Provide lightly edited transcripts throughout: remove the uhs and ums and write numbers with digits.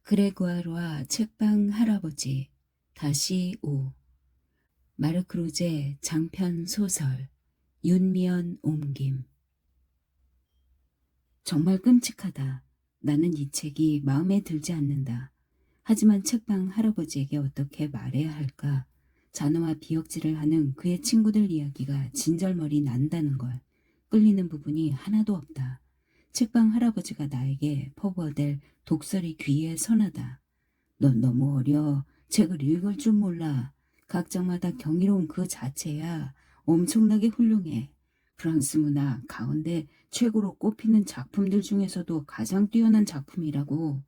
그레고아르와 책방 할아버지 다시 오 마르크루제 장편 소설 윤미연 옮김. 정말 끔찍하다. 나는 이 책이 마음에 들지 않는다. 하지만 책방 할아버지에게 어떻게 말해야 할까? 잔호와 비역질을 하는 그의 친구들 이야기가 진절머리 난다는 걸. 끌리는 부분이 하나도 없다. 책방 할아버지가 나에게 퍼부어댈 독설이 귀에 선하다. 넌 너무 어려. 책을 읽을 줄 몰라. 각장마다 경이로운 그 자체야. 엄청나게 훌륭해. 프랑스 문학 가운데 최고로 꼽히는 작품들 중에서도 가장 뛰어난 작품이라고.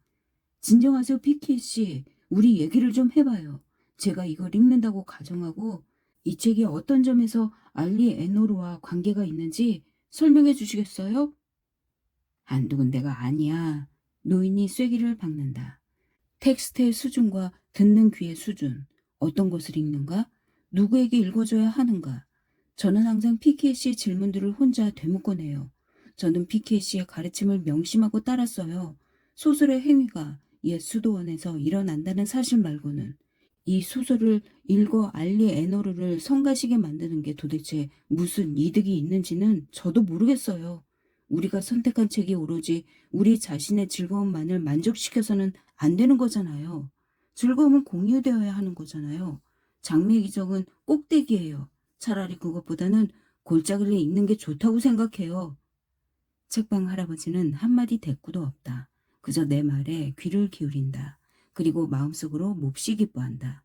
진정하세요, 피키 씨. 우리 얘기를 좀 해봐요. 제가 이걸 읽는다고 가정하고 이 책이 어떤 점에서 알리 에노르와 관계가 있는지 설명해 주시겠어요? 한두 군데가 아니야. 노인이 쐐기를 박는다. 텍스트의 수준과 듣는 귀의 수준, 어떤 것을 읽는가, 누구에게 읽어줘야 하는가. 저는 항상 피케 씨의 질문들을 혼자 되묻곤해요. 저는 피케 씨의 가르침을 명심하고 따랐어요. 소설의 행위가 옛 수도원에서 일어난다는 사실 말고는. 이 소설을 읽어 알리 에너르를 성가시게 만드는 게 도대체 무슨 이득이 있는지는 저도 모르겠어요. 우리가 선택한 책이 오로지 우리 자신의 즐거움만을 만족시켜서는 안 되는 거잖아요. 즐거움은 공유되어야 하는 거잖아요. 장래 기적은 꼭대기예요. 차라리 그것보다는 골짜기를 읽는 게 좋다고 생각해요. 책방 할아버지는 한마디 대꾸도 없다. 그저 내 말에 귀를 기울인다. 그리고 마음속으로 몹시 기뻐한다.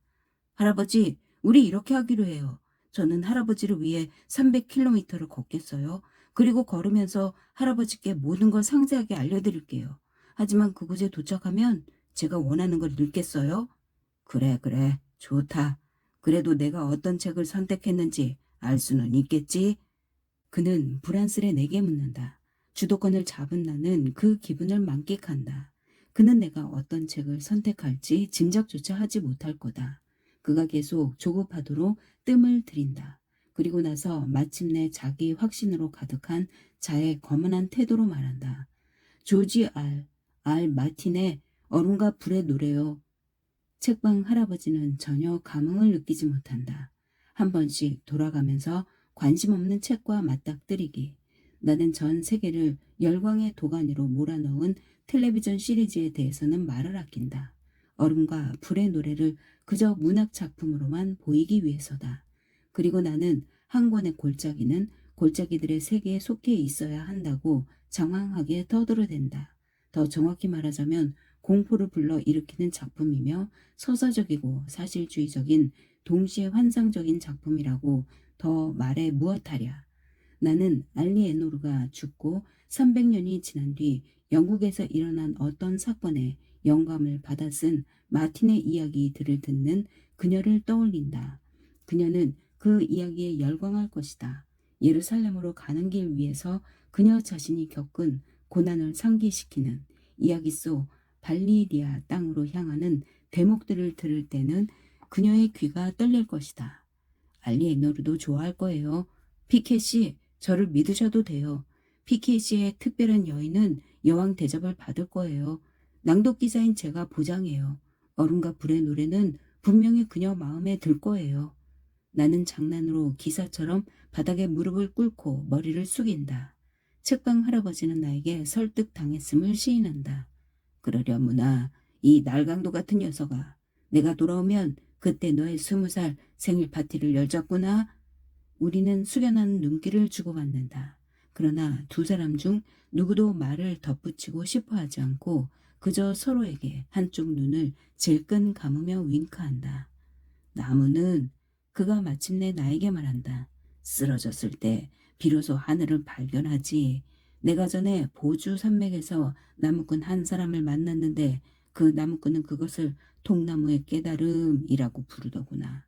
할아버지, 우리 이렇게 하기로 해요. 저는 할아버지를 위해 300km를 걷겠어요. 그리고 걸으면서 할아버지께 모든 걸 상세하게 알려드릴게요. 하지만 그곳에 도착하면 제가 원하는 걸 읽겠어요? 그래, 그래. 좋다. 그래도 내가 어떤 책을 선택했는지 알 수는 있겠지? 그는 불안스레 내게 묻는다. 주도권을 잡은 나는 그 기분을 만끽한다. 그는 내가 어떤 책을 선택할지 짐작조차 하지 못할 거다. 그가 계속 조급하도록 뜸을 들인다. 그리고 나서 마침내 자기 확신으로 가득한 자의 거만한 태도로 말한다. 조지 알 마틴의 얼음과 불의 노래요. 책방 할아버지는 전혀 감흥을 느끼지 못한다. 한 번씩 돌아가면서 관심 없는 책과 맞닥뜨리기. 나는 전 세계를 열광의 도가니로 몰아넣은 텔레비전 시리즈에 대해서는 말을 아낀다. 얼음과 불의 노래를 그저 문학 작품으로만 보이기 위해서다. 그리고 나는 한 권의 골짜기는 골짜기들의 세계에 속해 있어야 한다고 장황하게 떠들어댄다. 더 정확히 말하자면 공포를 불러 일으키는 작품이며 서사적이고 사실주의적인 동시에 환상적인 작품이라고 더 말해 무엇하랴. 나는 알리에노르가 죽고 300년이 지난 뒤 영국에서 일어난 어떤 사건에 영감을 받아 쓴 마틴의 이야기들을 듣는 그녀를 떠올린다. 그녀는 그 이야기에 열광할 것이다. 예루살렘으로 가는 길 위에서 그녀 자신이 겪은 고난을 상기시키는 이야기 속 발리리아 땅으로 향하는 대목들을 들을 때는 그녀의 귀가 떨릴 것이다. 알리에노르도 좋아할 거예요. 피켓이 저를 믿으셔도 돼요. 피켓이의 특별한 여인은 여왕 대접을 받을 거예요. 낭독 기사인 제가 보장해요. 얼음과 불의 노래는 분명히 그녀 마음에 들 거예요. 나는 장난으로 기사처럼 바닥에 무릎을 꿇고 머리를 숙인다. 책방 할아버지는 나에게 설득당했음을 시인한다. 그러려무나 이 날강도 같은 녀석아. 내가 돌아오면 그때 너의 20살 생일 파티를 열자꾸나. 우리는 숙연한 눈길을 주고받는다. 그러나 두 사람 중 누구도 말을 덧붙이고 싶어 하지 않고 그저 서로에게 한쪽 눈을 질끈 감으며 윙크한다. 나무는 그가 마침내 나에게 말한다. 쓰러졌을 때 비로소 하늘을 발견하지. 내가 전에 보주 산맥에서 나무꾼 한 사람을 만났는데 그 나무꾼은 그것을 통나무의 깨달음이라고 부르더구나.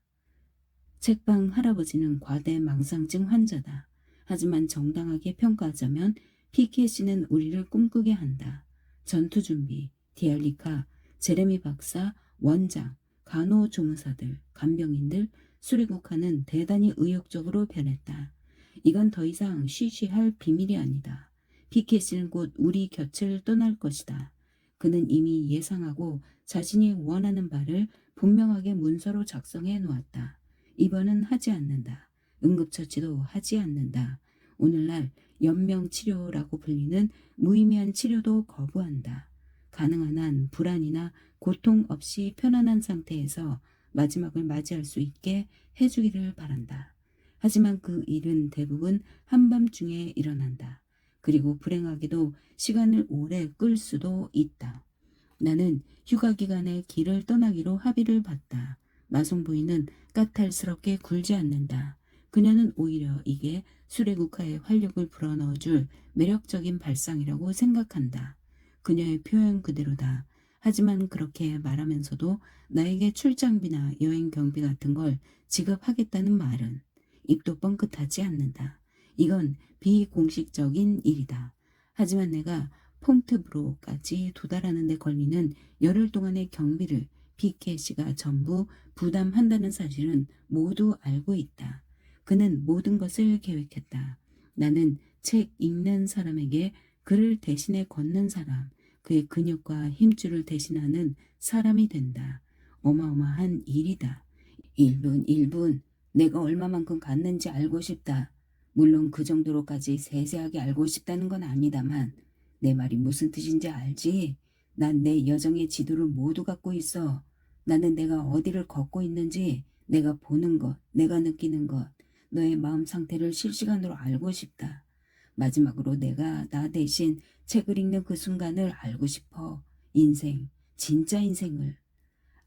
책방 할아버지는 과대망상증 환자다. 하지만 정당하게 평가하자면 피케 씨는 우리를 꿈꾸게 한다. 전투준비, 디알리카, 제레미 박사, 원장, 간호조무사들, 간병인들, 수리국화는 대단히 의욕적으로 변했다. 이건 더 이상 쉬쉬할 비밀이 아니다. 피케 씨는 곧 우리 곁을 떠날 것이다. 그는 이미 예상하고 자신이 원하는 바를 분명하게 문서로 작성해 놓았다. 입원은 하지 않는다. 응급처치도 하지 않는다. 오늘날 연명치료라고 불리는 무의미한 치료도 거부한다. 가능한 한 불안이나 고통 없이 편안한 상태에서 마지막을 맞이할 수 있게 해주기를 바란다. 하지만 그 일은 대부분 한밤중에 일어난다. 그리고 불행하게도 시간을 오래 끌 수도 있다. 나는 휴가 기간에 길을 떠나기로 합의를 봤다. 마송 부인은 까탈스럽게 굴지 않는다. 그녀는 오히려 이게 수레국화에 활력을 불어넣어줄 매력적인 발상이라고 생각한다. 그녀의 표현 그대로다. 하지만 그렇게 말하면서도 나에게 출장비나 여행 경비 같은 걸 지급하겠다는 말은 입도 뻥끗하지 않는다. 이건 비공식적인 일이다. 하지만 내가 폰트브로까지 도달하는 데 걸리는 열흘 동안의 경비를 피케시가 전부 부담한다는 사실은 모두 알고 있다. 그는 모든 것을 계획했다. 나는 책 읽는 사람에게 글을 대신해 걷는 사람, 그의 근육과 힘줄을 대신하는 사람이 된다. 어마어마한 일이다. 1분, 내가 얼마만큼 갔는지 알고 싶다. 물론 그 정도로까지 세세하게 알고 싶다는 건 아니다만 내 말이 무슨 뜻인지 알지? 난 내 여정의 지도를 모두 갖고 있어. 나는 내가 어디를 걷고 있는지, 내가 보는 것, 내가 느끼는 것, 너의 마음 상태를 실시간으로 알고 싶다. 마지막으로 내가 나 대신 책을 읽는 그 순간을 알고 싶어. 인생, 진짜 인생을.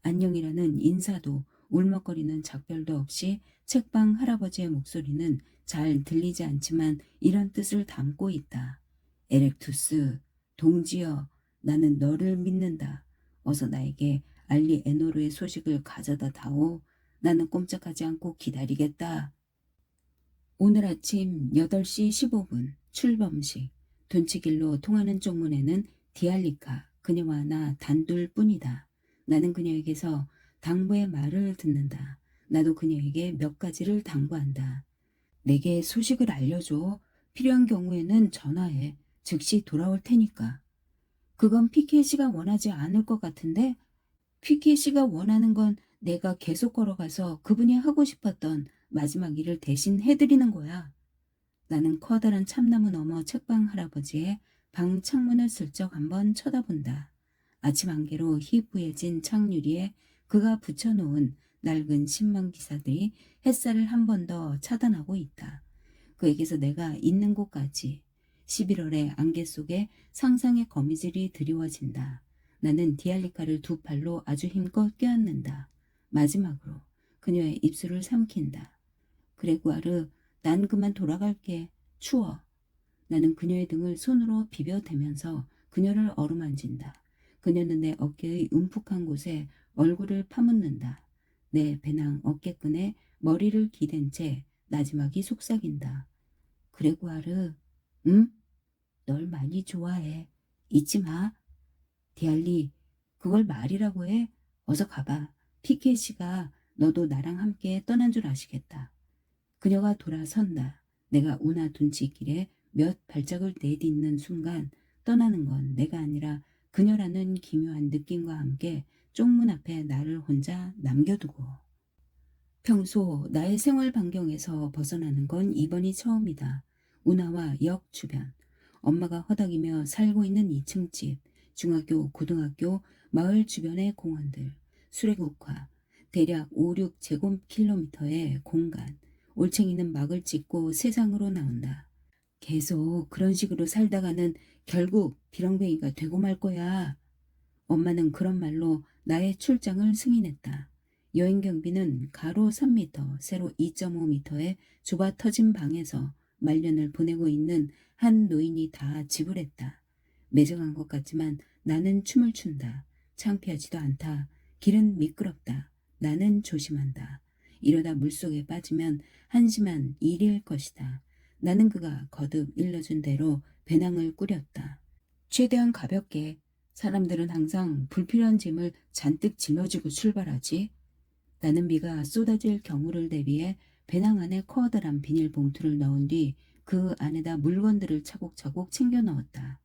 안녕이라는 인사도 울먹거리는 작별도 없이 책방 할아버지의 목소리는 잘 들리지 않지만 이런 뜻을 담고 있다. 에렉투스, 동지여, 나는 너를 믿는다. 어서 나에게 알리 에노르의 소식을 가져다 다오. 나는 꼼짝하지 않고 기다리겠다. 오늘 아침 8시 15분 출범식. 둔치길로 통하는 쪽문에는 디알리카, 그녀와 나 단둘뿐이다. 나는 그녀에게서 당부의 말을 듣는다. 나도 그녀에게 몇 가지를 당부한다. 내게 소식을 알려줘. 필요한 경우에는 전화해. 즉시 돌아올 테니까. 그건 피케 씨가 원하지 않을 것 같은데? 피케 씨가 원하는 건 내가 계속 걸어가서 그분이 하고 싶었던 마지막 일을 대신 해드리는 거야. 나는 커다란 참나무 너머 책방 할아버지의 방 창문을 슬쩍 한번 쳐다본다. 아침 안개로 희뿌해진 창유리에 그가 붙여놓은 낡은 신문 기사들이 햇살을 한 번 더 차단하고 있다. 그에게서 내가 있는 곳까지 11월의 안개 속에 상상의 거미줄이 드리워진다. 나는 디알리카를 두 팔로 아주 힘껏 껴안는다. 마지막으로 그녀의 입술을 삼킨다. 그레구아르, 난 그만 돌아갈게. 추워. 나는 그녀의 등을 손으로 비벼대면서 그녀를 어루만진다. 그녀는 내 어깨의 움푹한 곳에 얼굴을 파묻는다. 내 배낭 어깨끈에 머리를 기댄 채 나지막이 속삭인다. 그레구아르, 응? 널 많이 좋아해. 잊지 마. 디알리, 그걸 말이라고 해? 어서 가봐. 피케 씨가 너도 나랑 함께 떠난 줄 아시겠다. 그녀가 돌아선다. 내가 운하 둔치길에 몇 발짝을 내딛는 순간 떠나는 건 내가 아니라 그녀라는 기묘한 느낌과 함께 쪽문 앞에 나를 혼자 남겨두고. 평소 나의 생활 반경에서 벗어나는 건 이번이 처음이다. 운하와 역 주변, 엄마가 허덕이며 살고 있는 2층 집, 중학교, 고등학교, 마을 주변의 공원들, 수레국화, 대략 5, 6제곱킬로미터의 공간, 올챙이는 막을 찍고 세상으로 나온다. 계속 그런 식으로 살다가는 결국 비렁뱅이가 되고 말 거야. 엄마는 그런 말로 나의 출장을 승인했다. 여행 경비는 가로 3m, 세로 2.5m의 좁아 터진 방에서 말년을 보내고 있는 한 노인이 다 지불했다. 매정한 것 같지만 나는 춤을 춘다. 창피하지도 않다. 길은 미끄럽다. 나는 조심한다. 이러다 물속에 빠지면 한심한 일일 것이다. 나는 그가 거듭 일러준 대로 배낭을 꾸렸다. 최대한 가볍게. 사람들은 항상 불필요한 짐을 잔뜩 짊어지고 출발하지. 나는 비가 쏟아질 경우를 대비해 배낭 안에 커다란 비닐봉투를 넣은 뒤 그 안에다 물건들을 차곡차곡 챙겨 넣었다.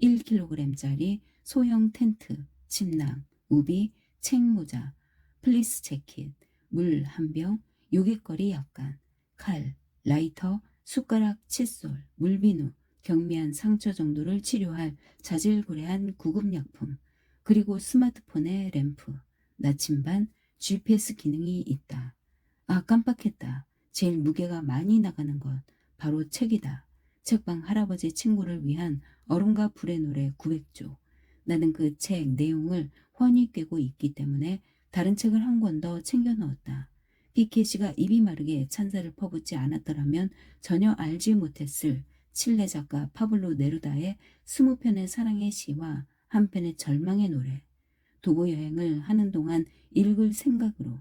1kg짜리 소형 텐트, 침낭, 우비, 책모자, 플리스 재킷, 물 한 병, 요깃거리 약간, 칼, 라이터, 숟가락, 칫솔, 물비누, 경미한 상처 정도를 치료할 자질구레한 구급약품, 그리고 스마트폰의 램프, 나침반, GPS 기능이 있다. 아, 깜빡했다. 제일 무게가 많이 나가는 것, 바로 책이다. 책방 할아버지 친구를 위한 얼음과 불의 노래 900조. 나는 그 책 내용을 훤히 꿰고 있기 때문에 다른 책을 한 권 더 챙겨 넣었다. 피케시가 입이 마르게 찬사를 퍼붓지 않았더라면 전혀 알지 못했을 칠레 작가 파블로 네루다의 20편의 사랑의 시와 한 편의 절망의 노래. 도보 여행을 하는 동안 읽을 생각으로,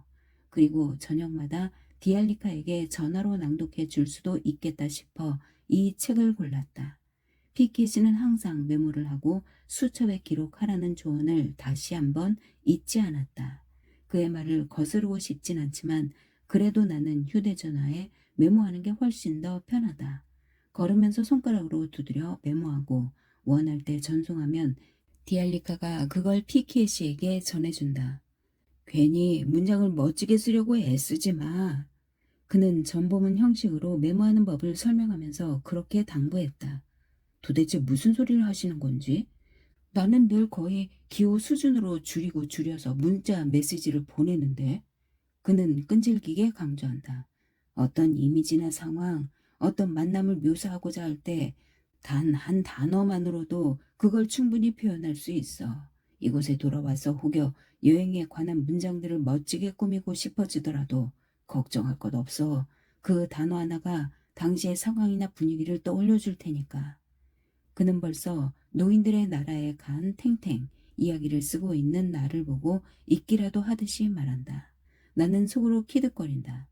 그리고 저녁마다 디알리카에게 전화로 낭독해 줄 수도 있겠다 싶어 이 책을 골랐다. 피키시는 항상 메모를 하고 수첩에 기록하라는 조언을 다시 한번 잊지 않았다. 그의 말을 거스르고 싶진 않지만 그래도 나는 휴대전화에 메모하는 게 훨씬 더 편하다. 걸으면서 손가락으로 두드려 메모하고 원할 때 전송하면 디알리카가 그걸 피키에시에게 전해준다. 괜히 문장을 멋지게 쓰려고 애쓰지 마. 그는 전보문 형식으로 메모하는 법을 설명하면서 그렇게 당부했다. 도대체 무슨 소리를 하시는 건지? 나는 늘 거의 기호 수준으로 줄이고 줄여서 문자 메시지를 보내는데. 그는 끈질기게 강조한다. 어떤 이미지나 상황, 어떤 만남을 묘사하고자 할 때 단 한 단어만으로도 그걸 충분히 표현할 수 있어. 이곳에 돌아와서 혹여 여행에 관한 문장들을 멋지게 꾸미고 싶어지더라도 걱정할 것 없어. 그 단어 하나가 당시의 상황이나 분위기를 떠올려 줄 테니까. 그는 벌써 노인들의 나라에 간 탱탱 이야기를 쓰고 있는 나를 보고 읽기라도 하듯이 말한다. 나는 속으로 키득거린다.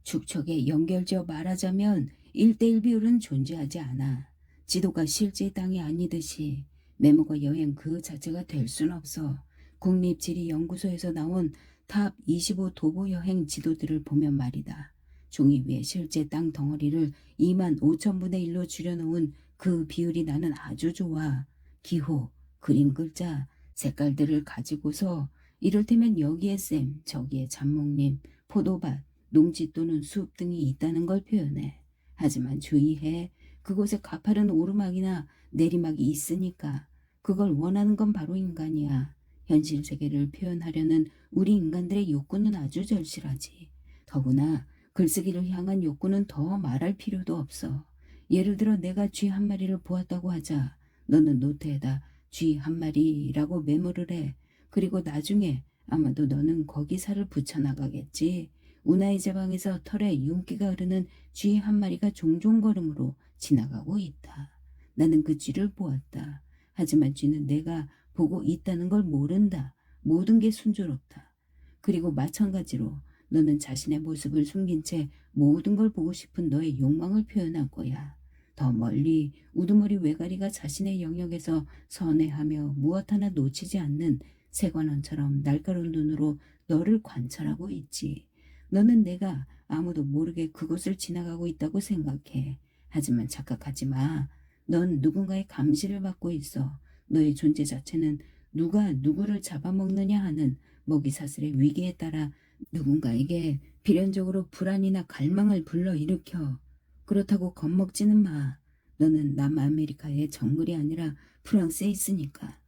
축척에 연결지어 말하자면 1대1 비율은 존재하지 않아. 지도가 실제 땅이 아니듯이 메모가 여행 그 자체가 될 순 없어. 국립지리연구소에서 나온 탑 25 도보 여행 지도들을 보면 말이다. 종이 위에 실제 땅 덩어리를 2만 5천 분의 1로 줄여놓은 그 비율이 나는 아주 좋아. 기호, 그림 글자, 색깔들을 가지고서 이를테면 여기에 샘, 저기에 잡목님, 포도밭, 농지 또는 숲 등이 있다는 걸 표현해. 하지만 주의해. 그곳에 가파른 오르막이나 내리막이 있으니까. 그걸 원하는 건 바로 인간이야. 현실 세계를 표현하려는 우리 인간들의 욕구는 아주 절실하지. 더구나 글쓰기를 향한 욕구는 더 말할 필요도 없어. 예를 들어 내가 쥐 한 마리를 보았다고 하자. 너는 노트에다 쥐 한 마리라고 메모를 해. 그리고 나중에 아마도 너는 거기 살을 붙여나가겠지. 우나의 제방에서 털에 윤기가 흐르는 쥐 한 마리가 종종 걸음으로 지나가고 있다. 나는 그 쥐를 보았다. 하지만 쥐는 내가 보고 있다는 걸 모른다. 모든 게 순조롭다. 그리고 마찬가지로 너는 자신의 모습을 숨긴 채 모든 걸 보고 싶은 너의 욕망을 표현할 거야. 더 멀리 우두머리 외가리가 자신의 영역에서 선회하며 무엇 하나 놓치지 않는 세관원처럼 날카로운 눈으로 너를 관찰하고 있지. 너는 내가 아무도 모르게 그곳을 지나가고 있다고 생각해. 하지만 착각하지 마. 넌 누군가의 감시를 받고 있어. 너의 존재 자체는 누가 누구를 잡아먹느냐 하는 먹이사슬의 위기에 따라 누군가에게 필연적으로 불안이나 갈망을 불러일으켜. 그렇다고 겁먹지는 마. 너는 남아메리카의 정글이 아니라 프랑스에 있으니까.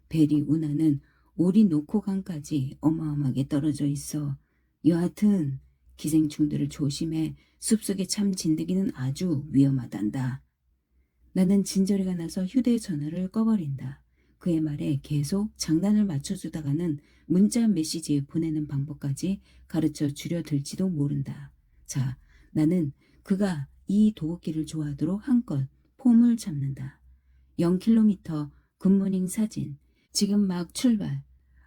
베리 운하는 오리노코 강까지 어마어마하게 떨어져 있어. 여하튼 기생충들을 조심해. 숲속의 참 진드기는 아주 위험하단다. 나는 진저리가 나서 휴대전화를 꺼버린다. 그의 말에 계속 장단을 맞춰주다가는 문자 메시지 보내는 방법까지 가르쳐 주려들지도 모른다. 자, 나는 그가 이 도곡길을 좋아하도록 한껏 폼을 잡는다. 0km 굿모닝 사진. 지금 막 출발.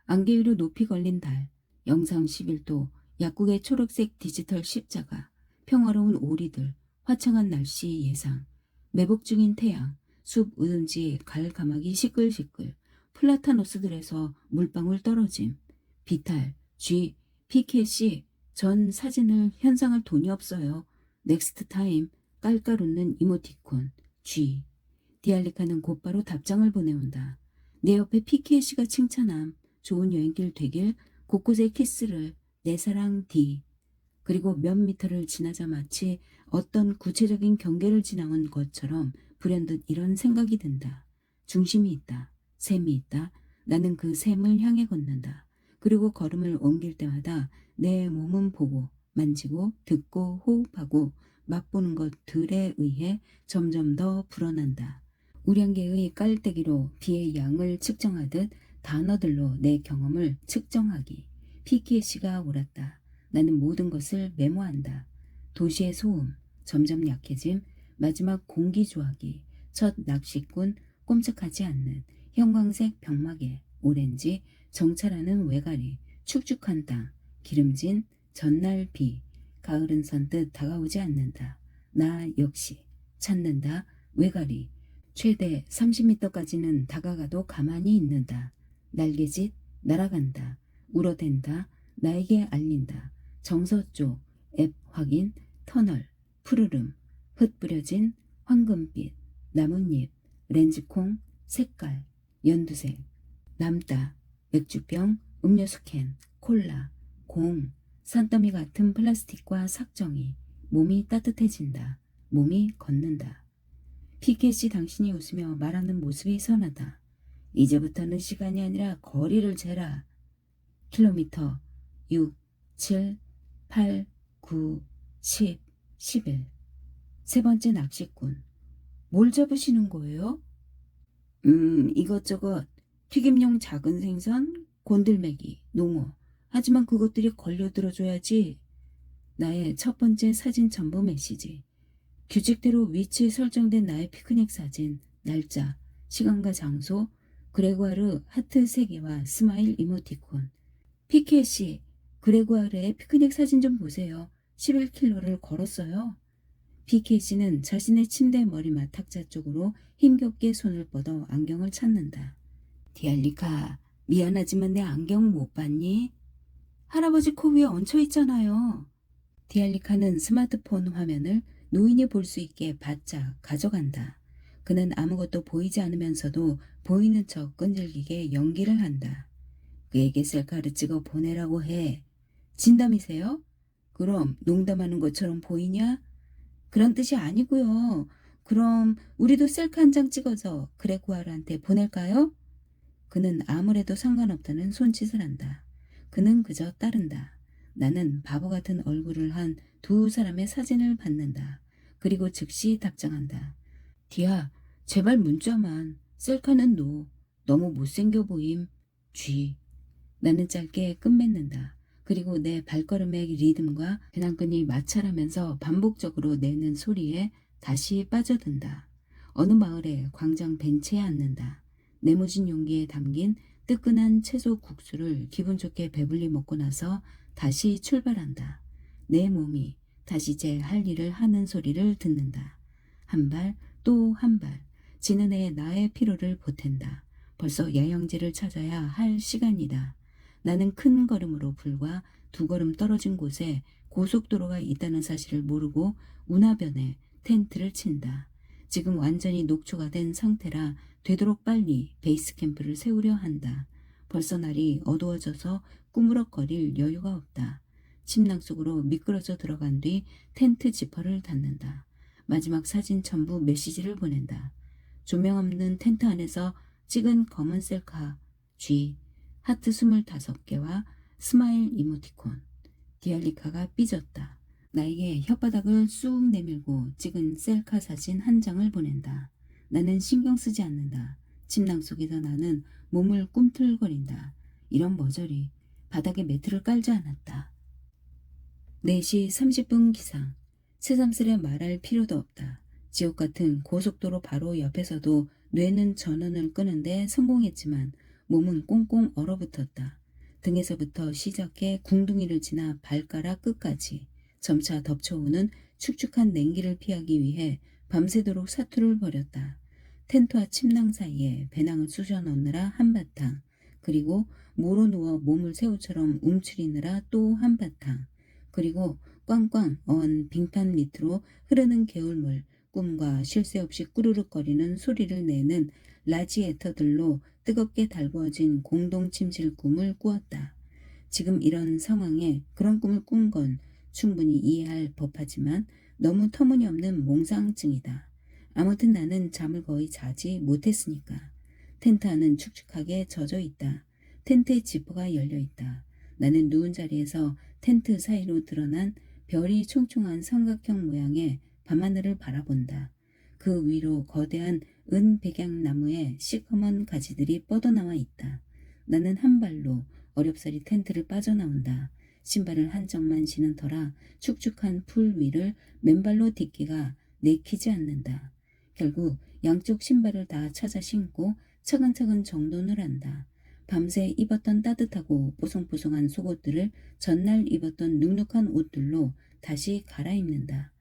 안개 위로 높이 걸린 달. 영상 11도. 약국의 초록색 디지털 십자가. 평화로운 오리들. 화창한 날씨 예상. 매복 중인 태양. 숲 우둔지 갈가마기 시끌시끌. 플라타노스들에서 물방울 떨어짐. 비탈, 쥐, 피켓이 전 사진을 현상할 돈이 없어요. 넥스트 타임, 깔깔 웃는 이모티콘, 쥐. 디알리카는 곧바로 답장을 보내온다. 내 옆에 피키에 씨가 칭찬함. 좋은 여행길 되길. 곳곳에 키스를. 내 사랑 디. 그리고 몇 미터를 지나자 마치 어떤 구체적인 경계를 지나온 것처럼 불현듯 이런 생각이 든다. 중심이 있다. 샘이 있다. 나는 그 샘을 향해 걷는다. 그리고 걸음을 옮길 때마다 내 몸은 보고 만지고 듣고 호흡하고 맛보는 것들에 의해 점점 더 불어난다. 우량계의 깔때기로 비의 양을 측정하듯 단어들로 내 경험을 측정하기. 피키에 씨가 옳았다. 나는 모든 것을 메모한다. 도시의 소음, 점점 약해짐, 마지막 공기 조화기, 첫 낚시꾼, 꼼짝하지 않는 형광색 병막에 오렌지, 정찰하는 외가리, 축축한 땅, 기름진 전날 비, 가을은 선뜻 다가오지 않는다. 나 역시 찾는다. 외가리, 최대 30m까지는 다가가도 가만히 있는다. 날개짓, 날아간다. 울어댄다. 나에게 알린다. 정서 쪽, 앱 확인, 터널, 푸르름, 흩뿌려진 황금빛, 나뭇잎, 렌즈콩, 색깔, 연두색, 남다, 맥주병, 음료수 캔, 콜라, 공, 산더미 같은 플라스틱과 삭정이, 몸이 따뜻해진다. 몸이 걷는다. 피켓이 당신이 웃으며 말하는 모습이 선하다. 이제부터는 시간이 아니라 거리를 재라. 킬로미터 6, 7, 8, 9, 10, 11. 세 번째 낚시꾼. 뭘 잡으시는 거예요? 이것저것. 튀김용 작은 생선, 곤들매기, 농어. 하지만 그것들이 걸려들어줘야지. 나의 첫 번째 사진 첨부 메시지. 규칙대로 위치 설정된 나의 피크닉 사진, 날짜, 시간과 장소, 그레고아르 하트 3개와 스마일 이모티콘. 피케 씨, 그레고아르의 피크닉 사진 좀 보세요. 11km를 걸었어요. 피케 씨는 자신의 침대 머리맡 탁자 쪽으로 힘겹게 손을 뻗어 안경을 찾는다. 디알리카, 미안하지만 내 안경 못 봤니? 할아버지 코 위에 얹혀 있잖아요. 디알리카는 스마트폰 화면을 노인이 볼 수 있게 바짝 가져간다. 그는 아무것도 보이지 않으면서도 보이는 척 끈질기게 연기를 한다. 그에게 셀카를 찍어 보내라고 해. 진담이세요? 그럼 농담하는 것처럼 보이냐? 그런 뜻이 아니고요. 그럼 우리도 셀카 한 장 찍어서 그레고아르한테 보낼까요? 그는 아무래도 상관없다는 손짓을 한다. 그는 그저 따른다. 나는 바보 같은 얼굴을 한 두 사람의 사진을 받는다. 그리고 즉시 답장한다. 디야, 제발 문자만. 셀카는 노. 너무 못생겨 보임. 쥐. 나는 짧게 끝맺는다. 그리고 내 발걸음의 리듬과 배낭끈이 마찰하면서 반복적으로 내는 소리에 다시 빠져든다. 어느 마을의 광장 벤치에 앉는다. 네모진 용기에 담긴 뜨끈한 채소 국수를 기분 좋게 배불리 먹고 나서 다시 출발한다. 내 몸이 다시 제 할 일을 하는 소리를 듣는다. 한 발 또 한 발 지는 애 나의 피로를 보탠다. 벌써 야영지를 찾아야 할 시간이다. 나는 큰 걸음으로 불과 2걸음 떨어진 곳에 고속도로가 있다는 사실을 모르고 운하변에 텐트를 친다. 지금 완전히 녹초가 된 상태라 되도록 빨리 베이스 캠프를 세우려 한다. 벌써 날이 어두워져서 꾸무럭거릴 여유가 없다. 침낭 속으로 미끄러져 들어간 뒤 텐트 지퍼를 닫는다. 마지막 사진 첨부 메시지를 보낸다. 조명 없는 텐트 안에서 찍은 검은 셀카 G 하트 25개와 스마일 이모티콘. 디알리카가 삐졌다. 나에게 혓바닥을 쑥 내밀고 찍은 셀카 사진 한 장을 보낸다. 나는 신경 쓰지 않는다. 침낭 속에서 나는 몸을 꿈틀거린다. 이런 머저리. 바닥에 매트를 깔지 않았다. 4시 30분 기상. 새삼스레 말할 필요도 없다. 지옥 같은 고속도로 바로 옆에서도 뇌는 전원을 끄는데 성공했지만 몸은 꽁꽁 얼어붙었다. 등에서부터 시작해 궁둥이를 지나 발가락 끝까지 점차 덮쳐오는 축축한 냉기를 피하기 위해 밤새도록 사투를 벌였다. 텐트와 침낭 사이에 배낭을 쑤셔 넣느라 한바탕, 그리고 모로 누워 몸을 새우처럼 움츠리느라 또 한바탕, 그리고 꽝꽝 언 빙판 밑으로 흐르는 개울물, 꿈과 쉴 새 없이 꾸르륵거리는 소리를 내는 라지에이터들로 뜨겁게 달구어진 공동 침실 꿈을 꾸었다. 지금 이런 상황에 그런 꿈을 꾼 건 충분히 이해할 법하지만 너무 터무니없는 몽상증이다. 아무튼 나는 잠을 거의 자지 못했으니까. 텐트 안은 축축하게 젖어 있다. 텐트의 지퍼가 열려 있다. 나는 누운 자리에서 텐트 사이로 드러난 별이 총총한 삼각형 모양의 밤하늘을 바라본다. 그 위로 거대한 은백양나무의 시커먼 가지들이 뻗어나와 있다. 나는 한 발로 어렵사리 텐트를 빠져나온다. 신발을 한쪽만 신은 터라 축축한 풀 위를 맨발로 딛기가 내키지 않는다. 결국 양쪽 신발을 다 찾아 신고 차근차근 정돈을 한다. 밤새 입었던 따뜻하고 뽀송뽀송한 속옷들을 전날 입었던 눅눅한 옷들로 다시 갈아입는다.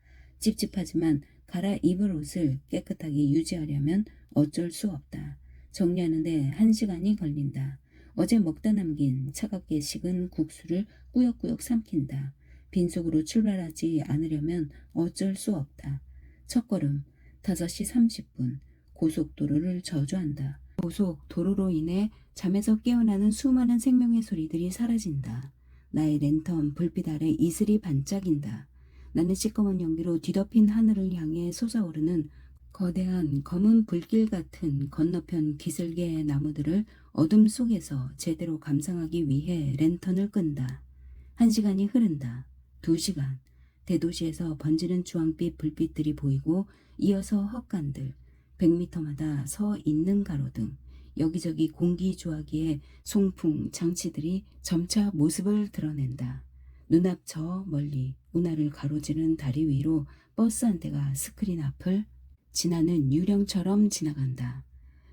찝찝하지만 갈아입을 옷을 깨끗하게 유지하려면 어쩔 수 없다. 정리하는데 1시간이 걸린다. 어제 먹다 남긴 차갑게 식은 국수를 꾸역꾸역 삼킨다. 빈속으로 출발하지 않으려면 어쩔 수 없다. 첫걸음 5시 30분 고속도로를 저주한다. 고속도로로 인해 잠에서 깨어나는 수많은 생명의 소리들이 사라진다. 나의 랜턴 불빛 아래 이슬이 반짝인다. 나는 시꺼먼 연기로 뒤덮인 하늘을 향해 솟아오르는 거대한 검은 불길 같은 건너편 기슭의 나무들을 어둠 속에서 제대로 감상하기 위해 랜턴을 끈다. 1시간이 흐른다. 2시간. 대도시에서 번지는 주황빛 불빛들이 보이고 이어서 헛간들, 100m마다 서 있는 가로등, 여기저기 공기조화기의 송풍 장치들이 점차 모습을 드러낸다. 눈앞 저 멀리 운하를 가로지르는 다리 위로 버스 한 대가 스크린 앞을 지나는 유령처럼 지나간다.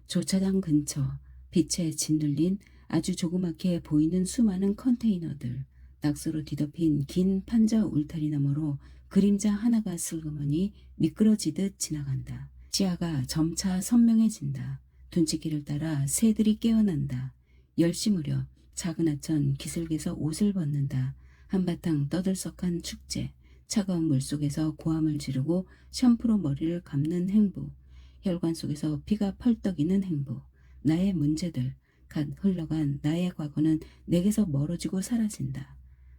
주차장 근처 빛에 짓눌린 아주 조그맣게 보이는 수많은 컨테이너들, 낙서로 뒤덮인 긴 판자 울타리 너머로 그림자 하나가 슬그머니 미끄러지듯 지나간다. 시야가 점차 선명해진다. 둔치길을 따라 새들이 깨어난다. 10시 무렵 작은 하천 기슭에서 옷을 벗는다. 한바탕 떠들썩한 축제. 차가운 물속에서 고함을 지르고 샴푸로 머리를 감는 행복. 혈관 속에서 피가 펄떡이는 행복. 나의 문제들, 갓 흘러간 나의 과거는 내게서 멀어지고 사라진다.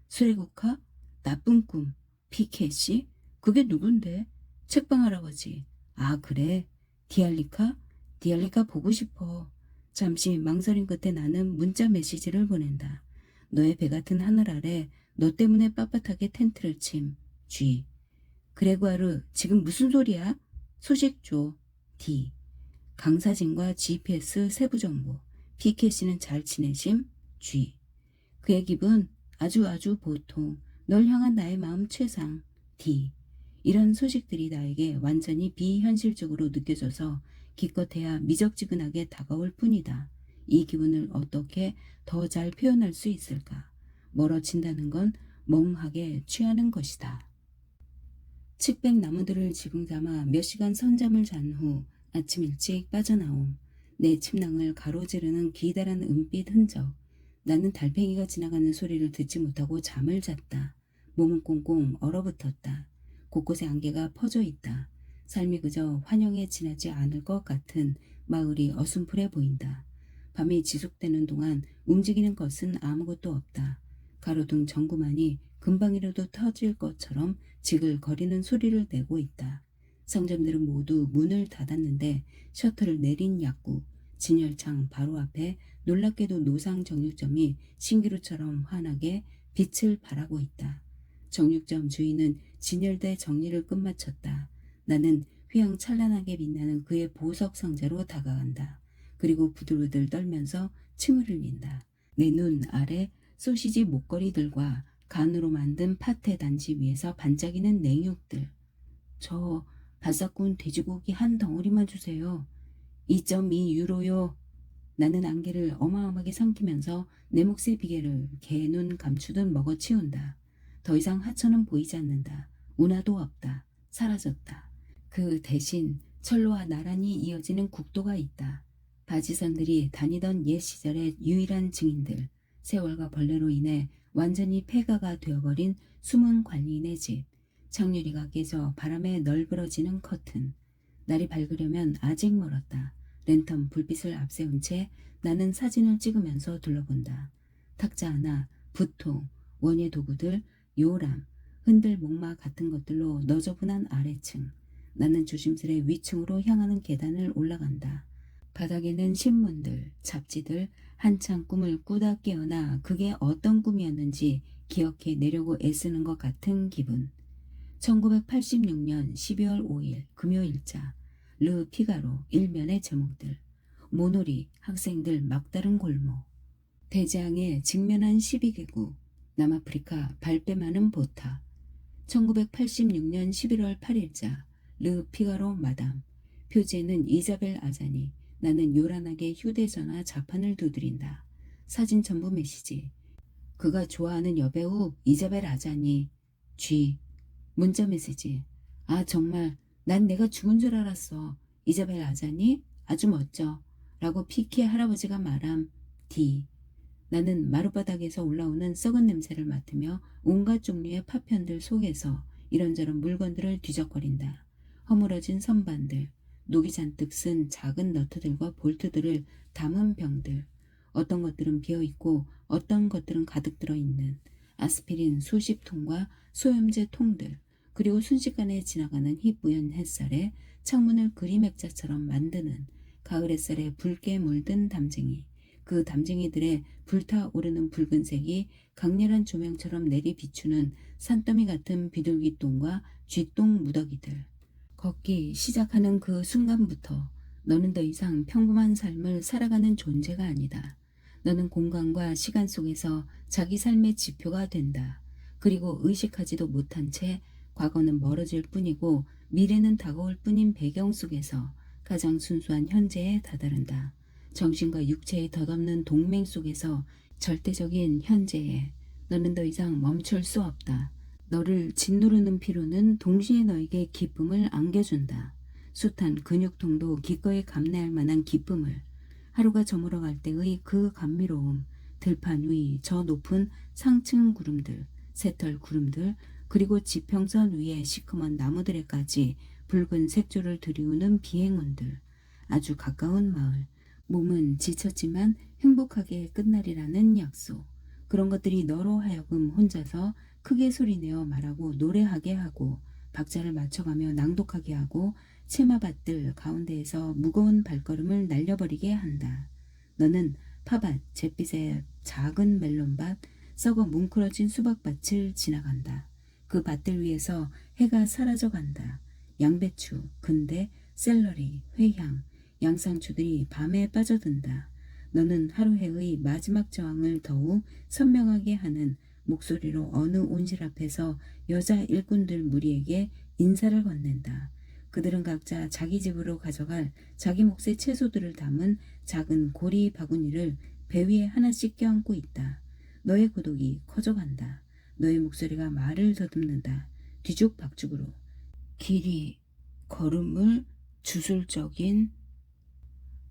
수레국화? 나쁜 꿈. 피켓이? 그게 누군데? 책방 할아버지. 아 그래? 디알리카? 디알리카 보고 싶어. 잠시 망설임 끝에 나는 문자 메시지를 보낸다. 너의 배 같은 하늘 아래 너 때문에 빳빳하게 텐트를 침. G. 그레고아르 지금 무슨 소리야? 소식 줘. D. 강사진과 GPS 세부 정보. PK씨는 잘 지내심? G. 그의 기분 아주 보통. 널 향한 나의 마음 최상. D. 이런 소식들이 나에게 완전히 비현실적으로 느껴져서 기껏해야 미적지근하게 다가올 뿐이다. 이 기분을 어떻게 더 잘 표현할 수 있을까? 멀어진다는 건 멍하게 취하는 것이다. 칡백 나무들을 지붕 삼아 몇 시간 선잠을 잔 후 아침 일찍 빠져나옴. 내 침낭을 가로지르는 기다란 은빛 흔적. 나는 달팽이가 지나가는 소리를 듣지 못하고 잠을 잤다. 몸은 꽁꽁 얼어붙었다. 곳곳에 안개가 퍼져 있다. 삶이 그저 환영에 지나지 않을 것 같은 마을이 어슴푸레 보인다. 밤이 지속되는 동안 움직이는 것은 아무것도 없다. 가로등 전구만이 금방이라도 터질 것처럼 지글거리는 소리를 내고 있다. 상점들은 모두 문을 닫았는데 셔터를 내린 약국, 진열창 바로 앞에 놀랍게도 노상 정육점이 신기루처럼 환하게 빛을 발하고 있다. 정육점 주인은 진열대 정리를 끝마쳤다. 나는 휘황찬란하게 빛나는 그의 보석 상자로 다가간다. 그리고 부들부들 떨면서 침을 흘린다. 내 눈 아래 소시지 목걸이들과 간으로 만든 파테 단지 위에서 반짝이는 냉육들. 저 바싹 구운 돼지고기 한 덩어리만 주세요. 2.2 유로요. 나는 안개를 어마어마하게 삼키면서 내 몫의 비계를 개눈 감추듯 먹어치운다. 더 이상 하천은 보이지 않는다. 운하도 없다. 사라졌다. 그 대신 철로와 나란히 이어지는 국도가 있다. 바지선들이 다니던 옛 시절의 유일한 증인들. 세월과 벌레로 인해 완전히 폐가가 되어버린 숨은 관리인의 집. 창유리가 깨져 바람에 널브러지는 커튼. 날이 밝으려면 아직 멀었다. 랜턴 불빛을 앞세운 채 나는 사진을 찍으면서 둘러본다. 탁자 하나, 부통, 원예 도구들, 요람, 흔들 목마 같은 것들로 너저분한 아래층. 나는 조심스레 위층으로 향하는 계단을 올라간다. 바닥에는 신문들, 잡지들, 한창 꿈을 꾸다 깨어나 그게 어떤 꿈이었는지 기억해 내려고 애쓰는 것 같은 기분. 1986년 12월 5일 금요일자. 르 피가로 일면의 제목들. 모노리, 학생들 막다른 골목. 대재앙에 직면한 12개국. 남아프리카 발뺌 많은 보타. 1986년 11월 8일자. 르 피가로 마담. 표지에는 이자벨 아자니. 나는 요란하게 휴대전화 자판을 두드린다. 사진 첨부 메시지. 그가 좋아하는 여배우 이자벨 아자니. G. 문자 메시지. 아 정말 난 내가 죽은 줄 알았어. 이자벨 아자니? 아주 멋져. 라고 피키의 할아버지가 말함. D. 나는 마룻바닥에서 올라오는 썩은 냄새를 맡으며 온갖 종류의 파편들 속에서 이런저런 물건들을 뒤적거린다. 허물어진 선반들, 녹이 잔뜩 쓴 작은 너트들과 볼트들을 담은 병들, 어떤 것들은 비어있고 어떤 것들은 가득 들어있는 아스피린 수십 통과 소염제 통들, 그리고 순식간에 지나가는 희뿌연 햇살에 창문을 그림 액자처럼 만드는 가을 햇살에 붉게 물든 담쟁이, 그 담쟁이들의 불타오르는 붉은색이 강렬한 조명처럼 내리 비추는 산더미 같은 비둘기똥과 쥐똥 무더기들. 걷기 시작하는 그 순간부터 너는 더 이상 평범한 삶을 살아가는 존재가 아니다. 너는 공간과 시간 속에서 자기 삶의 지표가 된다. 그리고 의식하지도 못한 채 과거는 멀어질 뿐이고 미래는 다가올 뿐인 배경 속에서 가장 순수한 현재에 다다른다. 정신과 육체의 덧없는 동맹 속에서 절대적인 현재에 너는 더 이상 멈출 수 없다. 너를 짓누르는 피로는 동시에 너에게 기쁨을 안겨준다. 숱한 근육통도 기꺼이 감내할 만한 기쁨을. 하루가 저물어갈 때의 그 감미로움, 들판 위 저 높은 상층 구름들, 새털 구름들, 그리고 지평선 위에 시커먼 나무들에까지 붉은 색조를 들이우는 비행운들. 아주 가까운 마을. 몸은 지쳤지만 행복하게 끝날이라는 약속. 그런 것들이 너로 하여금 혼자서 크게 소리내어 말하고 노래하게 하고 박자를 맞춰가며 낭독하게 하고 치마밭들 가운데에서 무거운 발걸음을 날려버리게 한다. 너는 파밭, 잿빛의 작은 멜론밭, 썩어 뭉클어진 수박밭을 지나간다. 그 밭들 위에서 해가 사라져간다. 양배추, 근대, 샐러리, 회향, 양상추들이 밤에 빠져든다. 너는 하루해의 마지막 저항을 더욱 선명하게 하는 목소리로 어느 온실 앞에서 여자 일꾼들 무리에게 인사를 건넨다. 그들은 각자 자기 집으로 가져갈 자기 몫의 채소들을 담은 작은 고리 바구니를 배 위에 하나씩 껴안고 있다. 너의 고독이 커져간다. 너의 목소리가 말을 더듬는다. 뒤죽박죽으로. 길이, 걸음을, 주술적인,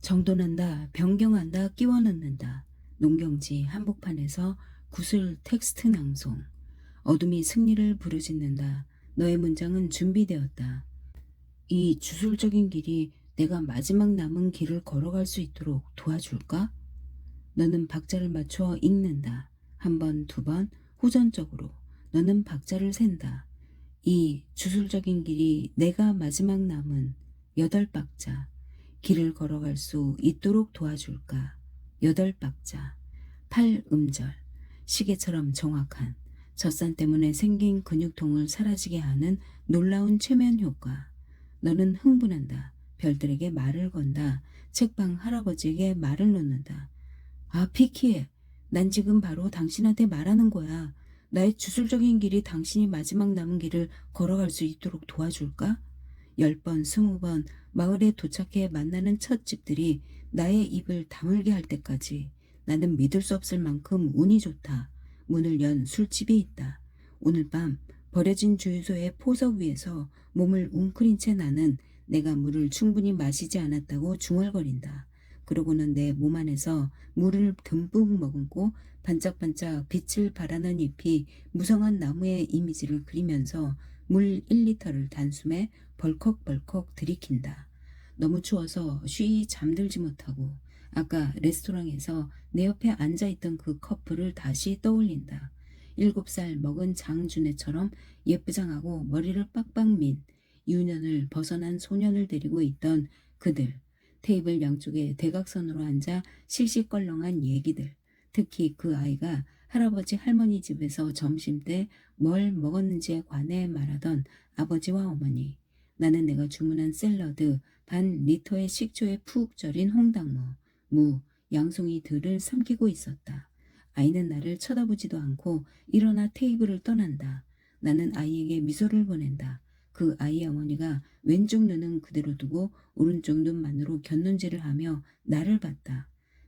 정돈한다, 변경한다, 끼워 넣는다. 농경지 한복판에서 구슬 텍스트 낭송. 어둠이 승리를 부르짖는다. 너의 문장은 준비되었다. 이 주술적인 길이 내가 마지막 남은 길을 걸어갈 수 있도록 도와줄까? 너는 박자를 맞춰 읽는다. 한 번, 두 번, 후전적으로. 너는 박자를 샌다. 이 주술적인 길이 내가 마지막 남은 8박자. 길을 걸어갈 수 있도록 도와줄까? 8박자. 8음절. 시계처럼 정확한 젖산 때문에 생긴 근육통을 사라지게 하는 놀라운 최면 효과. 너는 흥분한다. 별들에게 말을 건다. 책방 할아버지에게 말을 놓는다. 아, 피키에, 난 지금 바로 당신한테 말하는 거야. 나의 주술적인 길이 당신이 마지막 남은 길을 걸어갈 수 있도록 도와줄까? 10번, 20번 마을에 도착해 만나는 첫 집들이 나의 입을 다물게 할 때까지 나는 믿을 수 없을 만큼 운이 좋다. 문을 연 술집이 있다. 오늘 밤 버려진 주유소의 포석 위에서 몸을 웅크린 채 나는 내가 물을 충분히 마시지 않았다고 중얼거린다. 그러고는 내 몸 안에서 물을 듬뿍 머금고 반짝반짝 빛을 발하는 잎이 무성한 나무의 이미지를 그리면서 물 1리터를 단숨에 벌컥벌컥 들이킨다. 너무 추워서 쉬이 잠들지 못하고 아까 레스토랑에서 내 옆에 앉아있던 그 커플을 다시 떠올린다. 7살 먹은 장준혜처럼 예쁘장하고 머리를 빡빡 민 유년을 벗어난 소년을 데리고 있던 그들. 테이블 양쪽에 대각선으로 앉아 실시껄렁한 얘기들. 특히 그 아이가 할아버지 할머니 집에서 점심때 뭘 먹었는지에 관해 말하던 아버지와 어머니. 나는 내가 주문한 샐러드, 반 리터의 식초에 푹 절인 홍당무, 무, 양송이들을 삼키고 있었다. 아이는 나를 쳐다보지도 않고 일어나 테이블을 떠난다. 나는 아이에게 미소를 보낸다. 그 아이의 어머니가 왼쪽 눈은 그대로 두고 오른쪽 눈만으로 곁눈질을 하며 나를 봤다.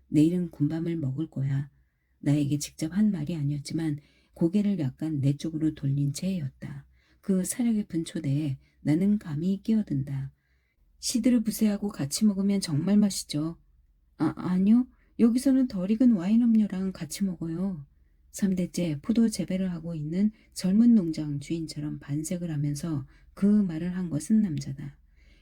내일은 군밤을 먹을 거야. 나에게 직접 한 말이 아니었지만 고개를 약간 내 쪽으로 돌린 채였다. 그 사려 깊은 초대에 나는 감히 끼어든다. 시드르 부세하고 같이 먹으면 정말 맛있죠. 아니요. 여기서는 덜 익은 와인 음료랑 같이 먹어요. 3대째 포도 재배를 하고 있는 젊은 농장 주인처럼 반색을 하면서 그 말을 한 것은 남자다.